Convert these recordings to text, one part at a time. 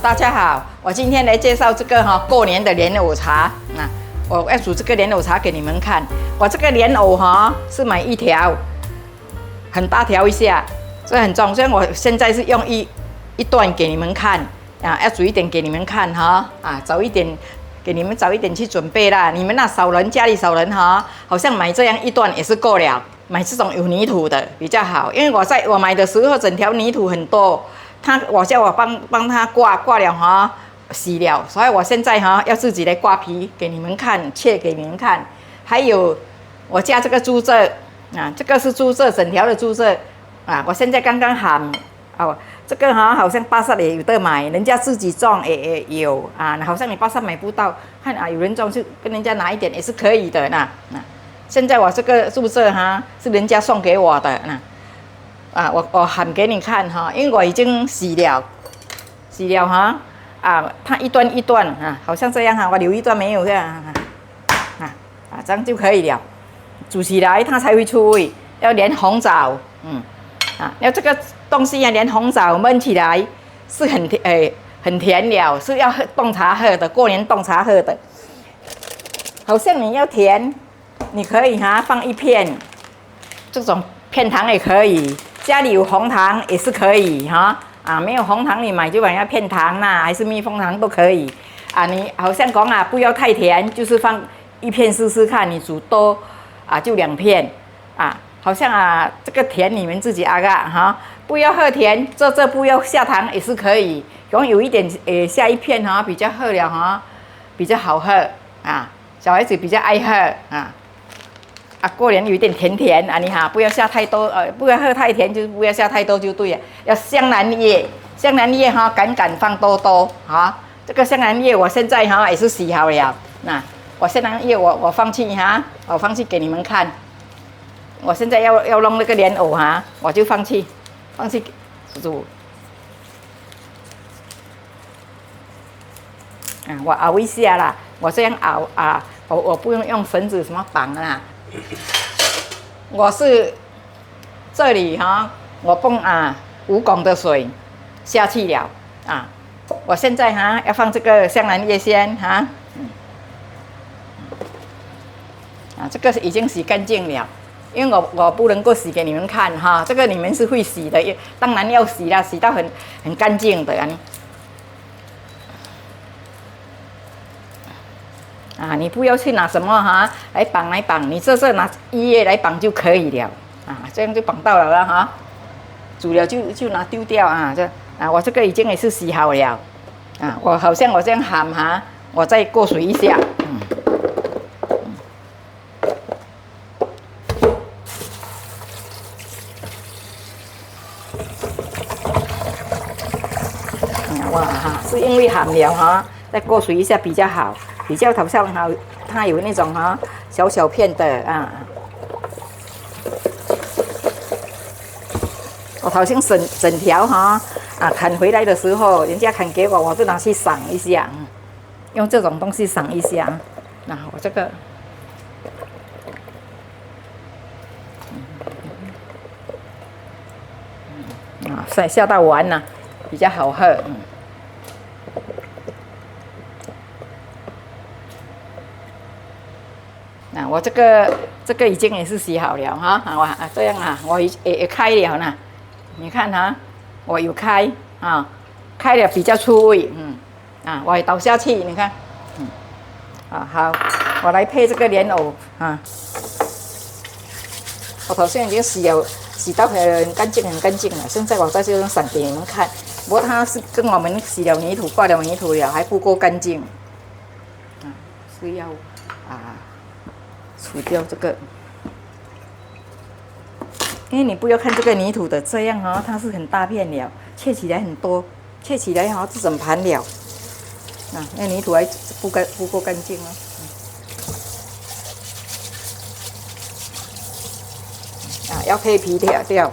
大家好，我今天来介绍这个过年的莲藕茶。我要煮这个莲藕茶给你们看。我这个莲藕是买一条，很大条一下，所以很重。所以我现在是用一段给你们看要煮一点给你们看早一点给你们早一点去准备啦。你们少人，家里少人好像买这样一段也是够了。买这种有泥土的比较好，因为我买的时候整条泥土很多。我叫我帮他挂了洗了，所以我现在要自己来挂皮给你们看，切给你们看。还有我加这个猪蔗这个是猪蔗，整条的猪蔗我现在刚刚喊这个好像巴萨也有得买，人家自己种也有好像你巴萨买不到，看有人种就跟人家拿一点也是可以的现在我这个猪蔗是人家送给我的我喊给你看因为我已经洗了它一段一段好像这样我留一段没有这样这样就可以了。煮起来它才会出味，要连红枣要这个东西连红枣焖起来是很甜了，是要冻茶喝的，过年冻茶喝的。好像你要甜，你可以放一片这种片糖也可以。家里有红糖也是可以没有红糖你买就买那片糖还是蜜蜂糖都可以你好像讲不要太甜，就是放一片试试看，你煮多就2片好像这个甜你们自己不要喝甜，这不要下糖也是可以，有一点下一片比较喝了比较好喝小孩子比较爱喝过年有一点甜甜你不要下太多不要喝太甜，就是不要下太多就对了。要香兰叶，香兰叶敢放多多这个香兰叶我现在也是洗好了我香兰叶我放去我放去给你们看。我现在要弄那个莲藕我就放去煮我熬一下啦，我这样熬我不用绳子什么绑我是这里我放5公的水下去了我现在要放这个香兰叶先这个已经洗干净了，因为我不能够洗给你们看这个你们是会洗的，当然要洗啦，洗到很干净的你不要去拿什么来绑，你这拿1叶来绑就可以了这样就绑到了煮了就拿丢掉我这个已经也是洗好了我好像我这样喊我再过水一下是因为喊了再过水一下比较好，比较好像它有那种小片的我好像整条砍回来的时候，人家砍给我就拿去赏一下用这种东西赏一下我这个下到碗比较好喝我这个已经也是洗好了这样我也开了呢，你看我有开开了比较出味我也倒下去，你看好，我来配这个莲藕我头先已经洗到很干净了，现在我在这边散给你们看。不过它是跟我们洗了泥土挂了泥土了还不够干净是要除掉这个，因为你不要看这个泥土的这样它是很大片了，切起来很多，切起来这整盘了那泥土还不够干净要配皮掉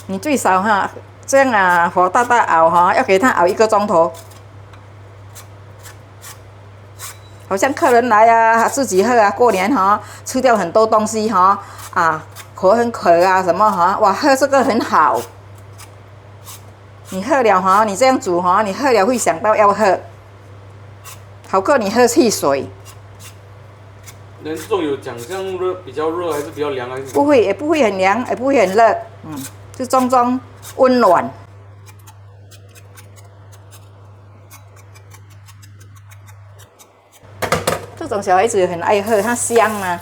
你最少这样火大熬要给它熬1个钟头。好像客人来自己喝过年吃掉很多东西口很渴啊什么哈，哇，喝这个很好。你喝了哈，你这样煮哈，你喝了会想到要喝，好过你喝汽水。人这种有讲这样热比较热还是比较凉还是？不会，也不会很凉，也不会很热，就中中温暖。这种小孩子很爱喝，它香嘛。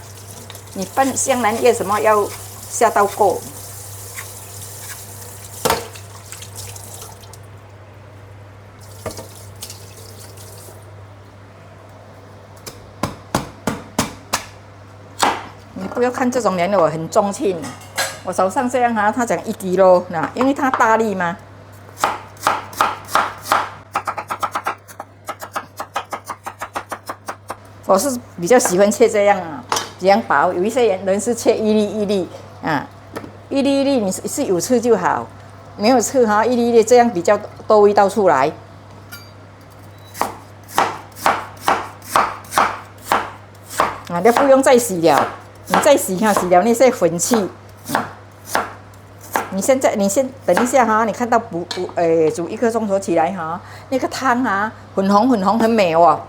你拌香兰叶什么要下到够。你不要看这种莲藕很中性，我手上这样哈，他讲1kg，那因为它大粒嘛。我是比较喜欢切这样啊，这样薄。有一些人是切一粒一粒啊，一粒一粒你是有吃就好，没有吃哈，一粒一粒这样比较多味道出来。啊，你不用再洗了，你再洗哈，洗了那些粉气。你先等一下哈，你看到煮1个钟头起来哈，那个汤啊，粉红很美哦。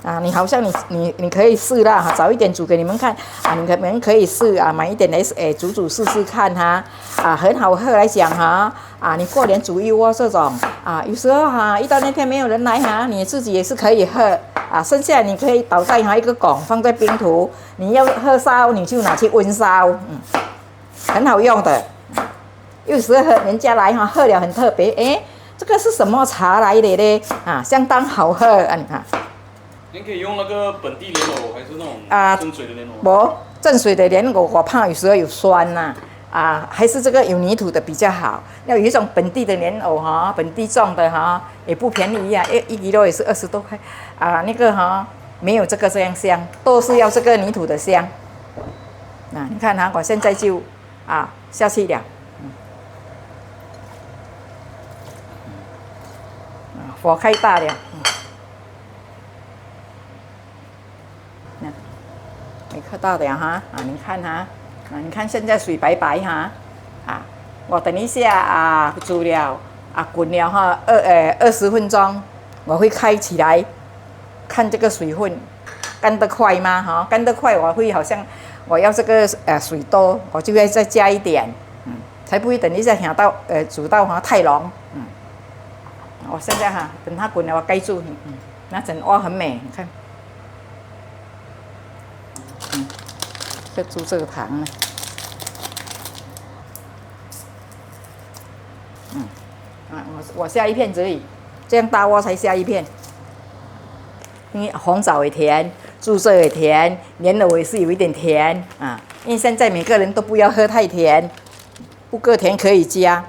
啊，你好像你可以试啦哈，早一点煮给你们看啊，你们可以试啊，买一点来煮试试看哈，啊，很好喝来讲哈，啊，你过年煮一锅这种啊，有时候哈，遇到那天没有人来哈，你自己也是可以喝啊，剩下你可以倒在一个拱放在冰图，你要喝烧你就拿去温烧，很好用的，有时候人家来哈，喝了很特别，这个是什么茶来的呢？啊，相当好喝啊，你看。您可以用那个本地莲藕，还是那种蒸水的莲藕？不，蒸水的莲藕我怕有时候有酸呐，还是这个有泥土的比较好。要有一种本地的莲藕哈，本地种的哈，也不便宜呀，1kg也是20多块啊。那个哈，没有这个这样香，都是要这个泥土的香。那你看哈，我现在就下去了，火开大了。没看到的哈，你看哈，你看现在水白白哈，我等一下煮了滚了哈，20分钟，我会开起来，看这个水分干得快吗？哈，干得快我会好像我要这个水多，我就会再加一点，才不会等一下想到煮到哈太浓，我现在哈等它滚了我盖住，那整锅很美，你看。要煮这个糖呢，我下一片而已，这样大锅才下一片。因为红枣也甜，猪色也甜，莲藕也是有一点甜啊。因为现在每个人都不要喝太甜，不够甜可以加，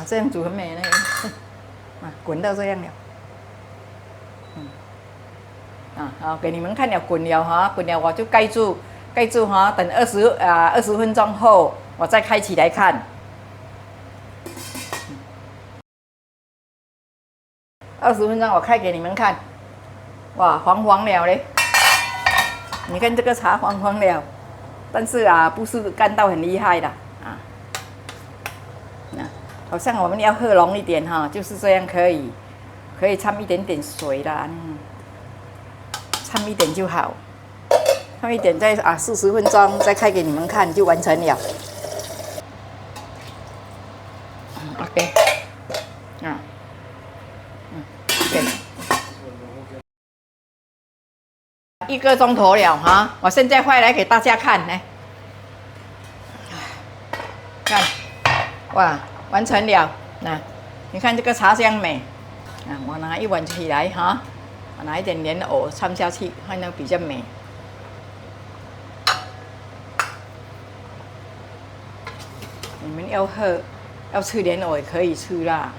这样煮很美呢，滚到这样了。好，给你们看了滚了哈，滚了我就盖住哈，等20分钟后我再开起来看。20分钟我开给你们看，哇，黄黄了嘞！你看这个茶黄黄了，但是不是干到很厉害的好像我们要喝浓一点哈，就是这样可以掺一点点水啦。掺一点就好，掺一点再40分钟再开给你们看就完成了。OK， OK， 1个钟头了哈，我现在快来给大家看来，看，哇，完成了，你看这个茶香美，我拿一碗起来哈。拿一点莲藕掺下去，看那比较美。你们要吃莲藕也可以吃啦。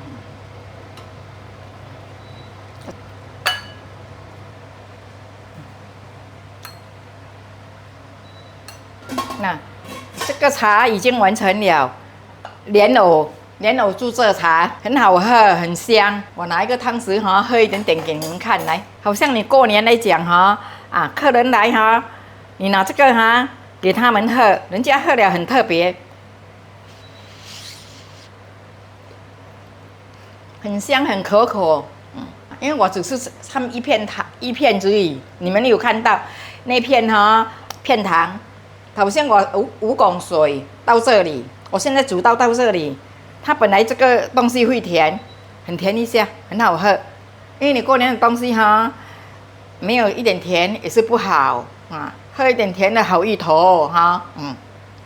那这个茶已经完成了，莲藕猪蔗茶很好喝，很香。我拿一个汤匙哈，喝一点点给你们看来。好像你过年来讲哈，客人来哈，你拿这个哈给他们喝，人家喝了很特别，很香很可口。因为我只是掺一片糖一片而已，你们有看到那片哈片糖？头先我5公水到这里，我现在煮到这里，它本来这个东西会甜，很甜一下，很好喝。因为你过年的东西哈，没有一点甜也是不好啊，喝一点甜的好意头哈，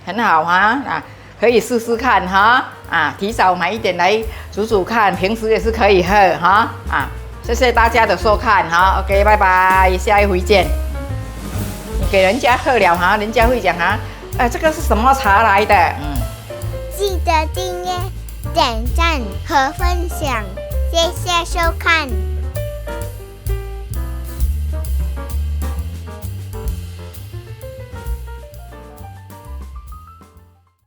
很好哈啊，可以试试看哈啊，提早买一点来煮看，平时也是可以喝哈啊。谢谢大家的收看哈 ，OK， 拜拜，下一回见。你给人家喝了哈，人家会讲哈，这个是什么茶来的？记得订阅、点赞和分享，谢谢收看。